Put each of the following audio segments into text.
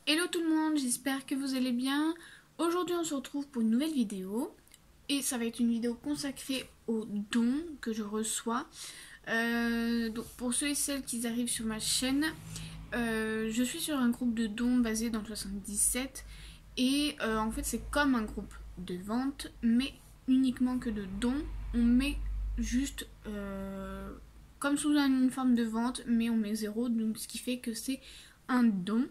Hello tout le monde, j'espère que vous allez bien. Aujourd'hui on se retrouve pour une nouvelle vidéo et ça va être une vidéo consacrée aux dons que je reçois. Donc pour ceux et celles qui arrivent sur ma chaîne, je suis sur un groupe de dons basé dans le 77 et en fait c'est comme un groupe de vente mais uniquement que de dons. On met juste comme sous une forme de vente mais on met zéro, donc ce qui fait que c'est un don.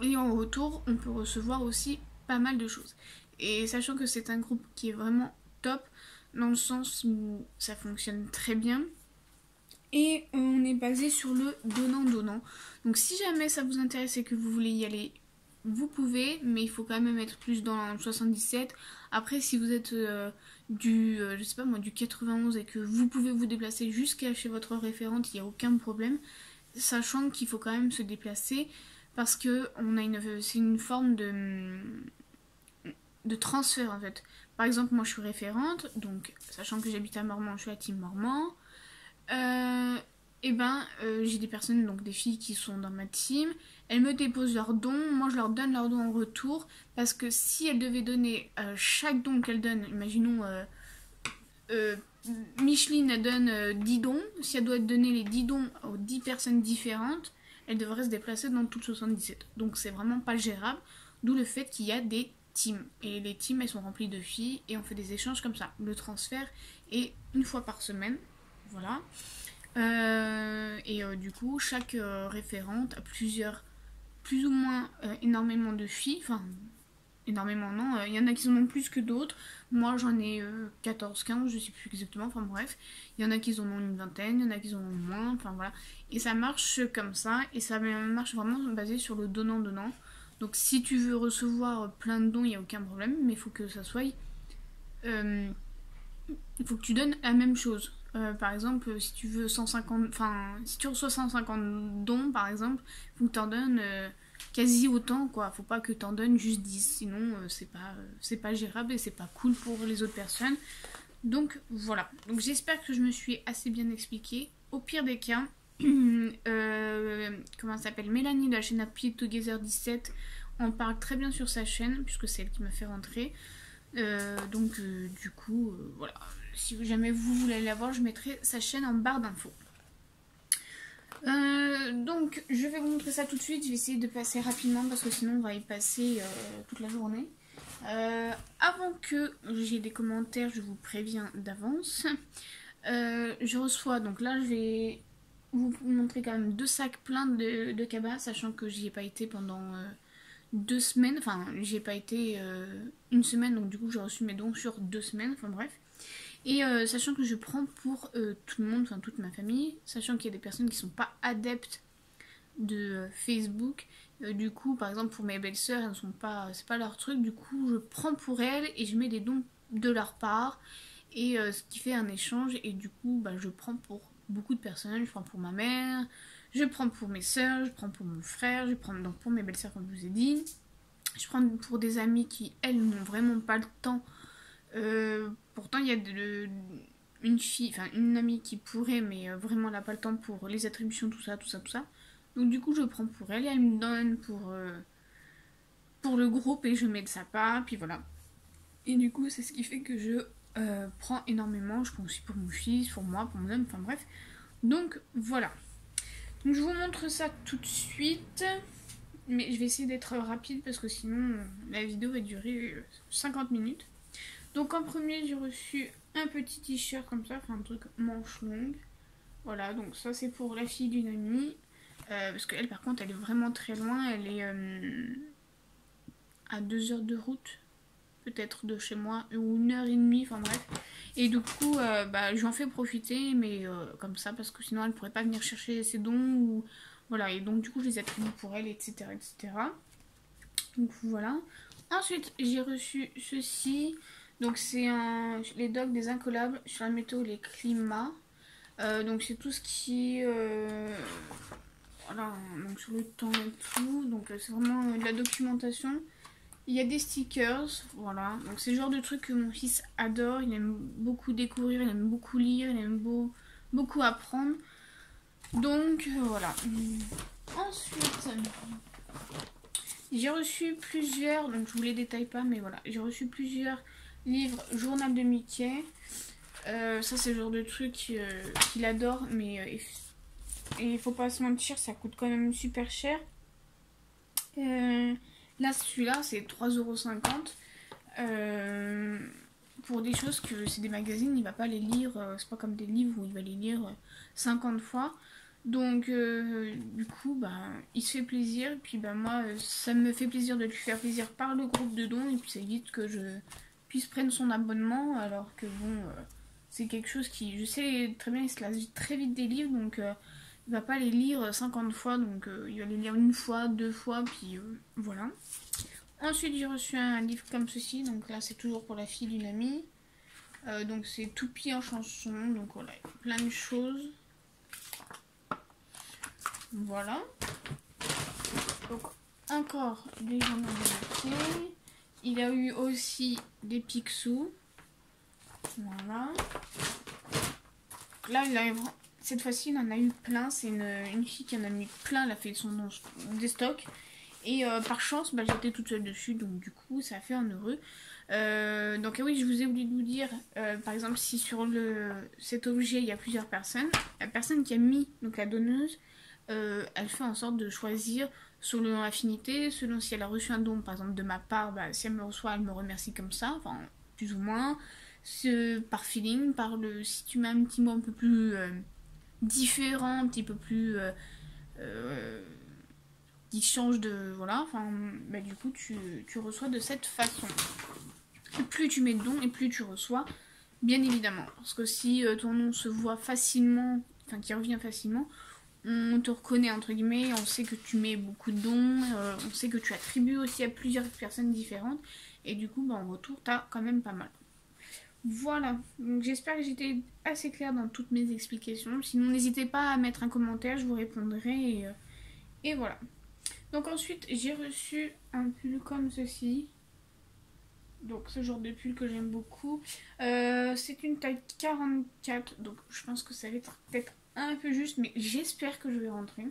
Et en retour, on peut recevoir aussi pas mal de choses. Et sachant que c'est un groupe qui est vraiment top, dans le sens où ça fonctionne très bien. Et on est basé sur le donnant-donnant. Donc si jamais ça vous intéresse et que vous voulez y aller, vous pouvez, mais il faut quand même être plus dans le 77. Après, si vous êtes je sais pas moi, du 91 et que vous pouvez vous déplacer jusqu'à chez votre référente, il n'y a aucun problème. Sachant qu'il faut quand même se déplacer parce que c'est une forme de transfert en fait. Par exemple, moi je suis référente, donc sachant que j'habite à Mormant, je suis à Team Mormant. J'ai des personnes, donc des filles qui sont dans ma team. Elles me déposent leurs dons, moi je leur donne leurs dons en retour parce que si elles devaient donner chaque don qu'elles donnent, imaginons Micheline elle donne 10 dons, si elle doit donner les 10 dons aux 10 personnes différentes, elle devrait se déplacer dans tout le 77. Donc c'est vraiment pas gérable, d'où le fait qu'il y a des teams. Et les teams elles sont remplies de filles et on fait des échanges comme ça. Le transfert est une fois par semaine, voilà. Du coup, chaque référente a plus ou moins énormément de filles, enfin énormément non, il y en a qui en ont plus que d'autres. Moi j'en ai 14, 15, je sais plus exactement, enfin bref. Il y en a qui en ont une vingtaine, il y en a qui en ont moins, enfin voilà. Et ça marche comme ça, et ça marche vraiment basé sur le donnant-donnant. Donc si tu veux recevoir plein de dons, il n'y a aucun problème, mais il faut que ça soit... il faut que tu donnes la même chose. Par exemple, si tu veux 150... Enfin, si tu reçois 150 dons, par exemple, il faut que tu en donnes... quasi autant quoi, faut pas que t'en donnes juste 10, sinon c'est pas gérable et c'est pas cool pour les autres personnes. Donc voilà, donc j'espère que je me suis assez bien expliquée. Au pire des cas, comment ça s'appelle, Mélanie de la chaîne Happy Together 17 en parle très bien sur sa chaîne puisque c'est elle qui m'a fait rentrer. Du coup voilà, si jamais vous voulez la voir, je mettrai sa chaîne en barre d'infos. Donc je vais vous montrer ça tout de suite, je vais essayer de passer rapidement parce que sinon on va y passer toute la journée. Avant que j'ai des commentaires, je vous préviens d'avance. Je reçois, donc là je vais vous montrer quand même 2 sacs pleins de cabas, sachant que j'y ai pas été pendant 2 semaines, enfin j'y ai pas été une semaine, donc du coup j'ai reçu mes dons sur 2 semaines, enfin bref. Et sachant que je prends pour tout le monde, enfin toute ma famille, sachant qu'il y a des personnes qui sont pas adeptes de Facebook, du coup par exemple pour mes belles-sœurs, elles sont pas, c'est pas leur truc, du coup je prends pour elles et je mets des dons de leur part, et ce qui fait un échange, et du coup bah, je prends pour beaucoup de personnes, je prends pour ma mère, je prends pour mes sœurs, je prends pour mon frère, je prends donc pour mes belles-sœurs comme je vous ai dit, je prends pour des amies qui elles n'ont vraiment pas le temps. Pourtant, il y a une fille, enfin une amie qui pourrait, mais vraiment elle n'a pas le temps pour les attributions, tout ça, tout ça, tout ça. Donc du coup, je prends pour elle et elle me donne pour le groupe et je mets de sa part, puis voilà. Et du coup, c'est ce qui fait que je prends énormément. Je prends aussi pour mon fils, pour moi, pour mon homme, enfin bref. Donc voilà. Donc je vous montre ça tout de suite. Mais je vais essayer d'être rapide parce que sinon la vidéo va durer 50 minutes. Donc en premier j'ai reçu un petit t-shirt comme ça, enfin un truc manche longue. Voilà, donc ça c'est pour la fille d'une amie. Parce qu'elle par contre elle est vraiment très loin, elle est à 2 heures de route, peut-être de chez moi, ou 1 heure et demie, enfin bref. Et du coup je lui en fais profiter, mais comme ça, parce que sinon elle pourrait pas venir chercher ses dons. Ou... Voilà, et donc du coup je les attribue pour elle, etc. etc. Donc voilà. Ensuite j'ai reçu ceci. Donc c'est les docs des incollables sur la météo et les climats. Donc c'est tout ce qui est voilà, donc sur le temps et tout. Donc c'est vraiment de la documentation. Il y a des stickers, voilà. Donc c'est le genre de truc que mon fils adore. Il aime beaucoup découvrir, il aime beaucoup lire, il aime beaucoup apprendre. Donc voilà. Ensuite J'ai reçu plusieurs, donc je vous les détaille pas, mais voilà, j'ai reçu plusieurs livres Journal de Mickey. Ça c'est le genre de truc qu'il adore, mais il faut pas se mentir, ça coûte quand même super cher. Là celui-là c'est 3,50 €. Pour des choses que c'est des magazines, il va pas les lire, c'est pas comme des livres où il va les lire 50 fois. Donc du coup bah il se fait plaisir, et puis bah moi ça me fait plaisir de lui faire plaisir par le groupe de dons, et puis ça évite que je puisse prendre son abonnement, alors que bon c'est quelque chose qui, je sais très bien, il se lasse très vite des livres, donc il va pas les lire 50 fois, donc il va les lire une fois, deux fois, puis voilà. Ensuite j'ai reçu un livre comme ceci, donc là c'est toujours pour la fille d'une amie. Donc c'est Toupie en chanson, donc voilà, plein de choses. Voilà. Donc encore des journaux de métier. Il a eu aussi des Picsou. Voilà. Là il a eu, cette fois-ci il en a eu plein. C'est une fille qui en a mis plein. Elle a fait des stocks. Et par chance, bah, j'étais toute seule dessus, donc du coup, ça a fait un heureux. Donc oui, je vous ai oublié de vous dire, par exemple, si sur cet objet, il y a plusieurs personnes, la personne qui a mis, donc la donneuse, elle fait en sorte de choisir selon l'affinité, selon si elle a reçu un don, par exemple, de ma part, bah, si elle me reçoit, elle me remercie comme ça, enfin, plus ou moins, par feeling, si tu mets un petit mot un peu plus différent, un petit peu plus... qui change de... Voilà, enfin, bah, du coup, tu reçois de cette façon. Et plus tu mets de dons, et plus tu reçois, bien évidemment. Parce que si ton nom se voit facilement, enfin, qui revient facilement, on te reconnaît, entre guillemets, on sait que tu mets beaucoup de dons, on sait que tu attribues aussi à plusieurs personnes différentes, et du coup, bah, en retour, t'as quand même pas mal. Voilà, donc j'espère que j'étais assez claire dans toutes mes explications. Sinon, n'hésitez pas à mettre un commentaire, je vous répondrai, et voilà. Donc ensuite, j'ai reçu un pull comme ceci. Donc ce genre de pull que j'aime beaucoup. C'est une taille 44, donc je pense que ça va être peut-être un peu juste, mais j'espère que je vais rentrer.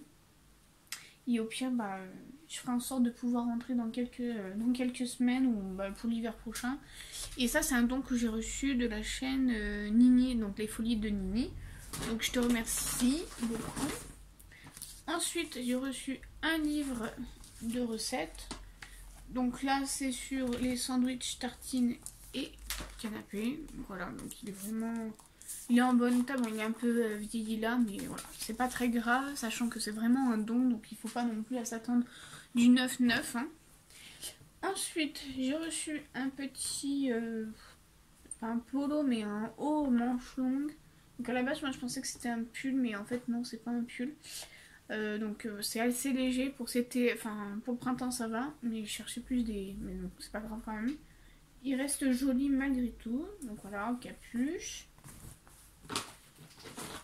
Et au pire, bah, je ferai en sorte de pouvoir rentrer dans quelques semaines, ou bah, pour l'hiver prochain. Et ça, c'est un don que j'ai reçu de la chaîne Nini, donc les folies de Nini. Donc je te remercie beaucoup. Ensuite, j'ai reçu un livre de recettes. Donc là, c'est sur les sandwichs, tartines et canapés. Voilà, donc il est vraiment... Il est en bon état, bon, il est un peu vieilli là, mais voilà. C'est pas très grave, sachant que c'est vraiment un don, donc il faut pas non plus à s'attendre du 9-9. Hein. Ensuite, j'ai reçu un petit... pas un polo, mais un haut manche longue. Donc à la base, moi je pensais que c'était un pull, mais en fait non, c'est pas un pull. Donc c'est assez léger pour pour le printemps ça va, mais je cherchais plus mais non, c'est pas grave quand même. Il reste joli malgré tout, donc voilà, capuche.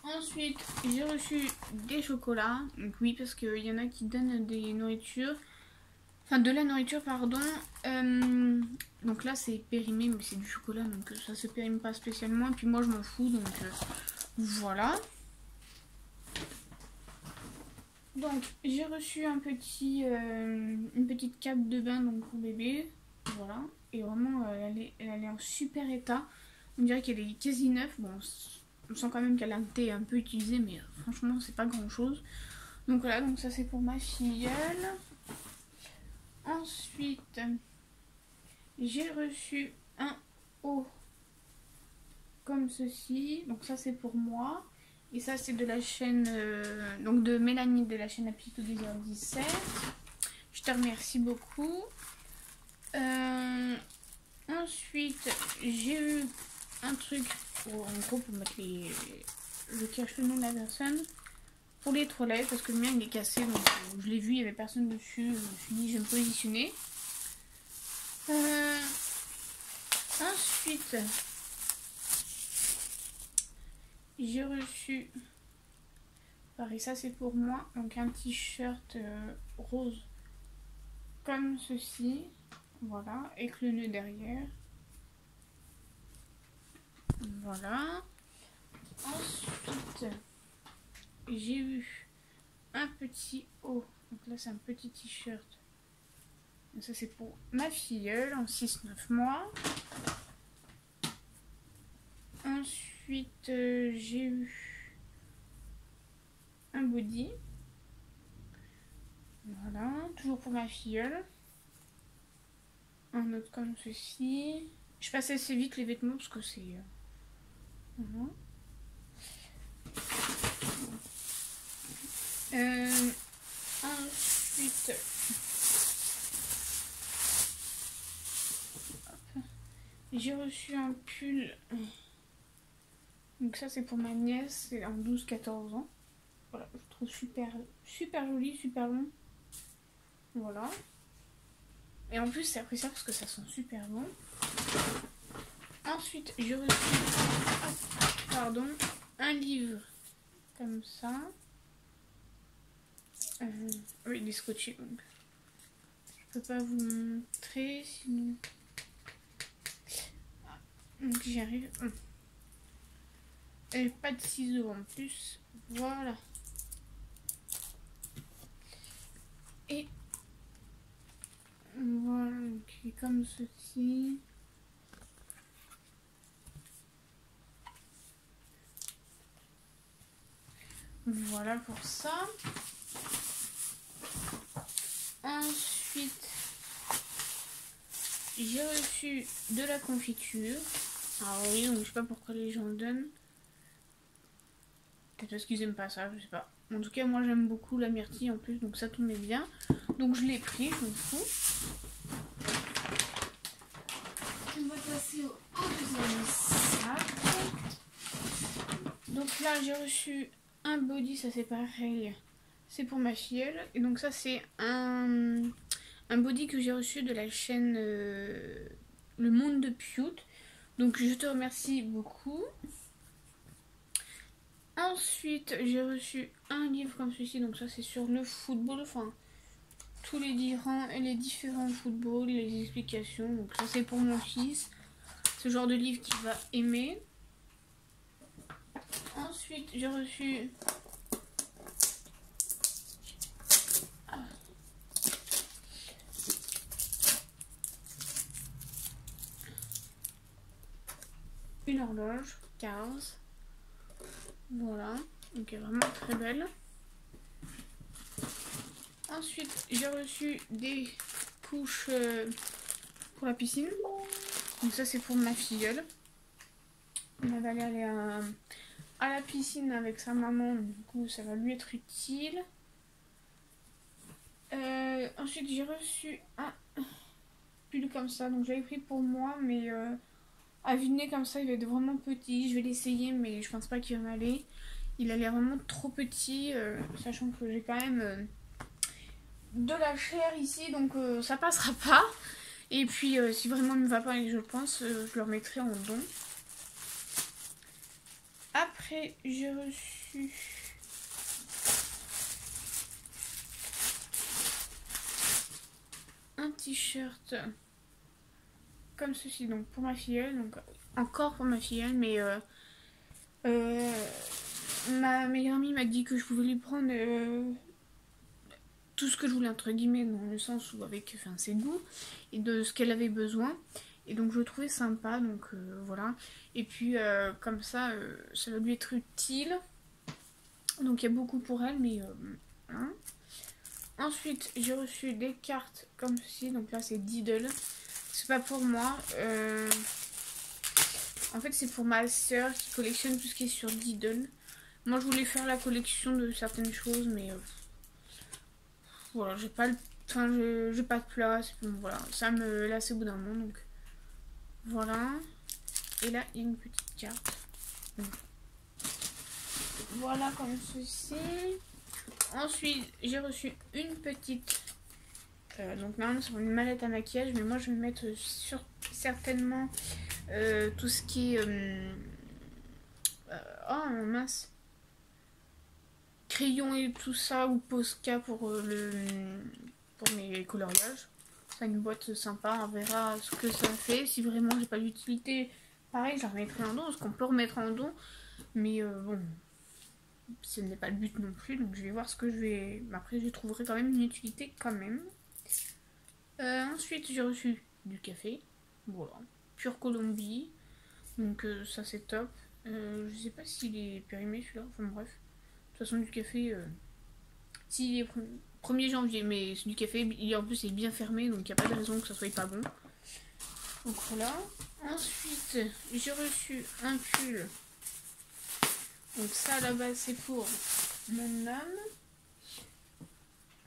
Ensuite j'ai reçu des chocolats, donc oui parce qu'il y en a qui donnent des nourritures, enfin de la nourriture pardon. Donc là c'est périmé, mais c'est du chocolat, donc ça se périme pas spécialement, et puis moi je m'en fous, donc voilà. Donc j'ai reçu une petite cape de bain donc pour bébé, voilà, et vraiment elle est en super état, on dirait qu'elle est quasi neuve, bon on sent quand même qu'elle a été un peu utilisée, mais franchement c'est pas grand chose. Donc voilà, donc ça c'est pour ma filleule. Ensuite j'ai reçu un haut comme ceci, donc ça c'est pour moi. Et ça c'est de la chaîne, donc de Mélanie de la chaîne Apito 10h17. Je te remercie beaucoup. Ensuite j'ai eu un truc, en gros pour mettre je cache le nom de la personne, pour les toilettes, parce que le mien il est cassé, donc je l'ai vu, il n'y avait personne dessus, je me suis dit je vais me positionner. Ensuite j'ai reçu, pareil, ça c'est pour moi, donc un t-shirt rose comme ceci, voilà, avec le nœud derrière. Voilà. Ensuite, j'ai eu un petit haut, donc là c'est un petit t-shirt Ça c'est pour ma filleule en 6-9 mois. Ensuite j'ai eu un body. Voilà, toujours pour ma filleule. Un autre comme ceci. Je passe assez vite les vêtements parce que c'est... voilà. Ensuite... j'ai reçu un pull. Donc ça c'est pour ma nièce, c'est en 12-14 ans. Voilà, je trouve super joli, super long. Voilà. Et en plus c'est appréciable parce que ça sent super bon. Ensuite j'ai reçu un livre comme ça. Oui, il est scotché donc je peux pas vous montrer sinon. Donc j'y arrive. Et pas de ciseaux en plus. Voilà. Et voilà, donc il est comme ceci. Voilà pour ça. Ensuite, j'ai reçu de la confiture. Alors oui, donc je sais pas pourquoi les gens donnent. Peut-être parce qu'ils aiment pas ça, je sais pas. En tout cas, moi j'aime beaucoup la myrtille en plus, donc ça tombait bien. Donc je l'ai pris, je m'en fous. On va passer au deuxième sac. Donc là, j'ai reçu un body, ça c'est pareil. C'est pour ma filleule. Et donc ça c'est un body que j'ai reçu de la chaîne Le Monde de Pute. Donc je te remercie beaucoup. Ensuite j'ai reçu un livre comme ceci. Donc ça c'est sur le football. Enfin tous les différents footballs, les explications. Donc ça c'est pour mon fils. Ce genre de livre qu'il va aimer. Ensuite j'ai reçu... une horloge, 15. Voilà, donc elle est vraiment très belle. Ensuite, j'ai reçu des couches pour la piscine. Donc ça, c'est pour ma filleule. Elle va aller à la piscine avec sa maman, du coup, ça va lui être utile. Ensuite, j'ai reçu un pull comme ça. Donc j'avais pris pour moi, mais... à vue de nez comme ça il va être vraiment petit. Je vais l'essayer mais je pense pas qu'il va m'aller. Il a l'air vraiment trop petit, sachant que j'ai quand même de la chair ici, donc ça passera pas. Et puis si vraiment il me va pas et que je le pense, je le remettrai en don. Après j'ai reçu un t-shirt comme ceci, donc pour ma filleule, donc encore pour ma filleule, mais ma meilleure amie m'a dit que je pouvais lui prendre tout ce que je voulais entre guillemets, dans le sens où avec ses goûts et de ce qu'elle avait besoin, et donc je le trouvais sympa, donc voilà. Et puis comme ça ça va lui être utile, donc il y a beaucoup pour elle, mais hein. Ensuite j'ai reçu des cartes comme ceci, donc là c'est Diddle. C'est pas pour moi. En fait, c'est pour ma soeur qui collectionne tout ce qui est sur Diddle. Moi, je voulais faire la collection de certaines choses, mais voilà, j'ai pas j'ai pas de place. Bon, voilà, ça me lasse au bout d'un moment, donc voilà. Et là, il y a une petite carte. Donc, voilà, comme ceci. Ensuite, j'ai reçu une petite... donc normalement c'est une mallette à maquillage, mais moi je vais mettre sur certainement tout ce qui est oh mince, crayon et tout ça, ou Posca pour mes coloriages. C'est une boîte sympa, on verra ce que ça fait. Si vraiment j'ai pas d'utilité, pareil je la remettrai en don, parce qu'on peut remettre en don, mais bon, ce n'est pas le but non plus, donc je vais voir ce que je vais... Après je trouverai quand même une utilité quand même. Ensuite, j'ai reçu du café. Voilà. Pure Colombie. Donc ça, c'est top. Je sais pas s'il est périmé celui-là. Enfin bref. De toute façon, du café... s'il est 1er janvier, mais du café, en plus, il est bien fermé. Donc il n'y a pas de raison que ça soit pas bon. Donc voilà. Ensuite, j'ai reçu un pull. Donc ça, à la base, c'est pour mon âme.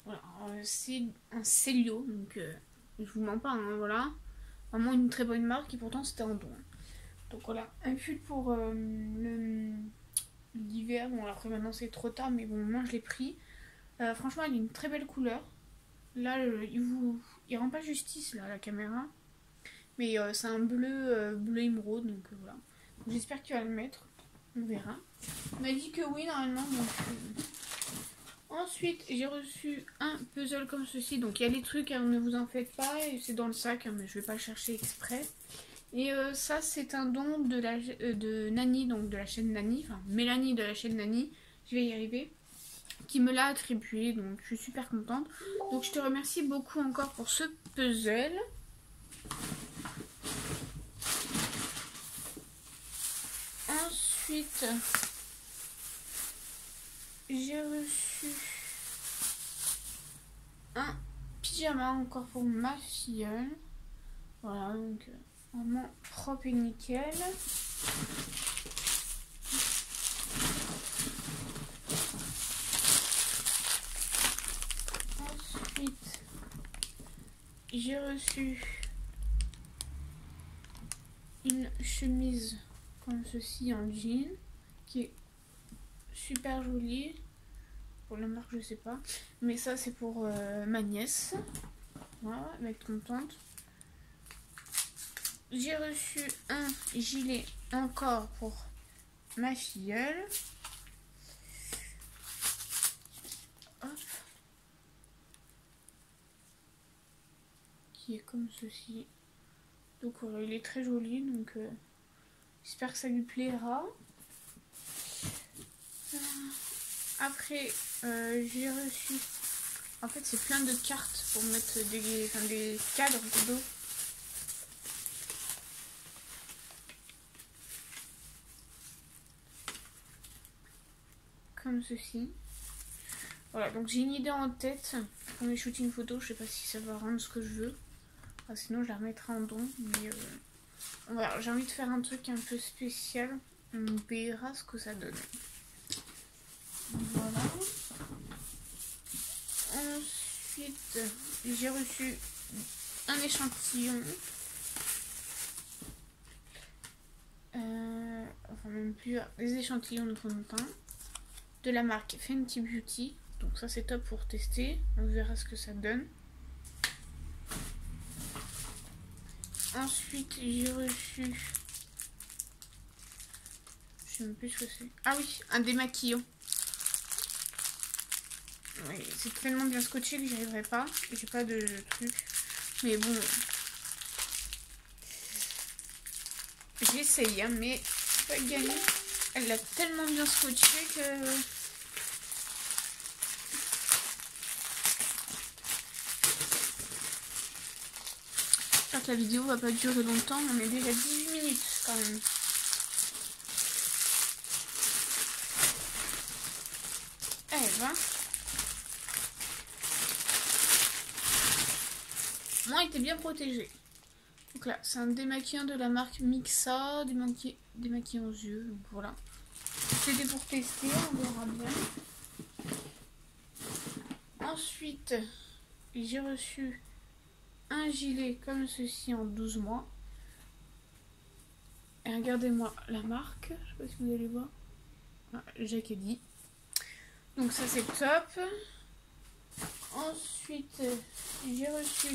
Voilà, c'est un Célio, donc je vous mens pas, hein, voilà. Vraiment une très bonne marque et pourtant c'était en don. Donc voilà, un pull pour l'hiver. Bon, après maintenant c'est trop tard, mais bon, moi je l'ai pris. Franchement, il a une très belle couleur. Là, il rend pas justice là, à la caméra. Mais c'est un bleu émeraude, donc voilà. J'espère qu'il va le mettre. On verra. On m'a dit que oui, normalement, donc... Ensuite, j'ai reçu un puzzle comme ceci. Donc, il y a les trucs, hein, ne vous en faites pas. C'est dans le sac, hein, mais je vais pas le chercher exprès. Et ça, c'est un don de Nani, donc de la chaîne Nani. Enfin, Mélanie de la chaîne Nani. Je vais y arriver. Qui me l'a attribué. Donc, je suis super contente. Donc, je te remercie beaucoup encore pour ce puzzle. Ensuite... j'ai reçu un pyjama encore pour ma filleule. Voilà, donc vraiment propre et nickel. Ensuite, j'ai reçu une chemise comme ceci en jean qui est super jolie. Pour la marque, je sais pas. Mais ça, c'est pour ma nièce. Voilà, elle va être contente. J'ai reçu un gilet encore pour ma filleule. Hop. Qui est comme ceci. Donc, il est très joli. Donc, j'espère que ça lui plaira. Après, j'ai reçu... En fait, c'est plein de cartes pour mettre des cadres d'eau. Comme ceci. Voilà, donc j'ai une idée en tête pour mes shootings photos. Je sais pas si ça va rendre ce que je veux. Enfin, sinon, je la remettrai en don. Mais voilà, j'ai envie de faire un truc un peu spécial. On verra ce que ça donne. Voilà. Ensuite, j'ai reçu un échantillon. Enfin, même plusieurs des échantillons de fond de teint de la marque Fenty Beauty. Donc ça, c'est top pour tester. On verra ce que ça donne. Ensuite, j'ai reçu... je sais même plus ce que c'est. Ah oui, un démaquillant. Oui, c'est tellement bien scotché que j'y arriverai pas. J'ai pas de truc. Mais bon. J'essaye, hein, mais c'est pas gagné. Elle l'a tellement bien scotché que... j'espère que la vidéo va pas durer longtemps. On est déjà 18 minutes quand même. Allez, va. Moi, il était bien protégé. Donc là, c'est un démaquillant de la marque Mixa, démaquillant aux yeux. Donc voilà. C'était pour tester, on verra bien. Ensuite, j'ai reçu un gilet comme ceci en 12 mois. Et regardez-moi la marque. Je sais pas si vous allez voir. Ah, Jacqueline. Donc ça, c'est top. Ensuite, j'ai reçu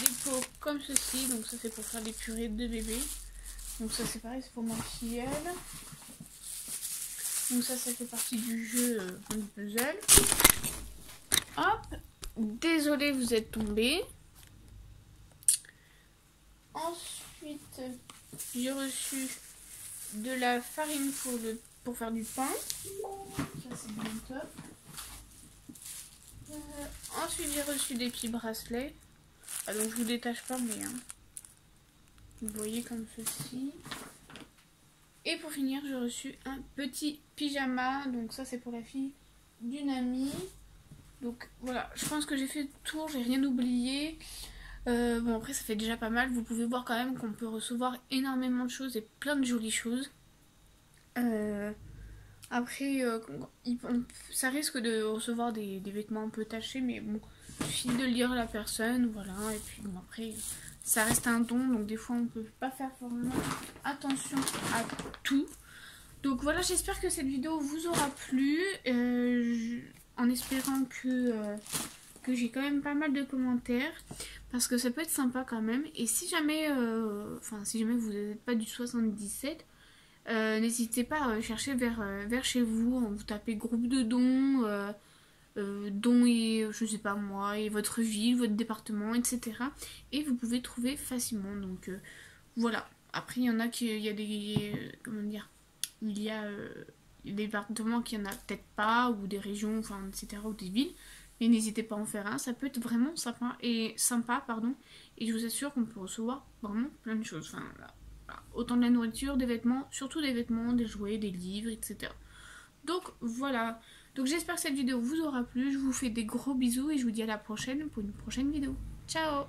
des pots comme ceci. Donc ça, c'est pour faire des purées de bébé. Donc ça, c'est pareil, c'est pour ma filleule. Donc ça fait partie du jeu du puzzle. Hop. Désolée, vous êtes tombé. Ensuite, j'ai reçu de la farine pour faire du pain. Ça, c'est bien top. Ensuite, j'ai reçu des petits bracelets. Ah, donc je vous détache pas, mais vous voyez comme ceci. Et pour finir, j'ai reçu un petit pyjama. Donc ça, c'est pour la fille d'une amie. Donc voilà, je pense que j'ai fait le tour, j'ai rien oublié. Bon, après, ça fait déjà pas mal. Vous pouvez voir quand même qu'on peut recevoir énormément de choses et plein de jolies choses. Après, ça risque de recevoir des vêtements un peu tachés, mais bon, il suffit de lire la personne, voilà. Et puis bon, après, ça reste un don, donc des fois, on peut pas faire vraiment attention à tout. Donc voilà, j'espère que cette vidéo vous aura plu, en espérant que j'ai quand même pas mal de commentaires, parce que ça peut être sympa quand même. Et si jamais, si jamais vous n'êtes pas du 77, n'hésitez pas à chercher vers chez vous, vous tapez groupe de dons, dons et je sais pas moi, et votre ville, votre département, etc. Et vous pouvez trouver facilement. Donc voilà. Après, il y en a il y a des, comment dire, il y a des départements qui en a peut-être pas, ou des régions, enfin, etc., ou des villes. Mais n'hésitez pas à en faire un, ça peut être vraiment sympa, pardon. Et je vous assure qu'on peut recevoir vraiment plein de choses. Enfin, voilà. Autant de la nourriture, des vêtements, surtout des vêtements, des jouets, des livres, etc. Donc voilà. Donc j'espère que cette vidéo vous aura plu. Je vous fais des gros bisous et je vous dis à la prochaine pour une prochaine vidéo. Ciao!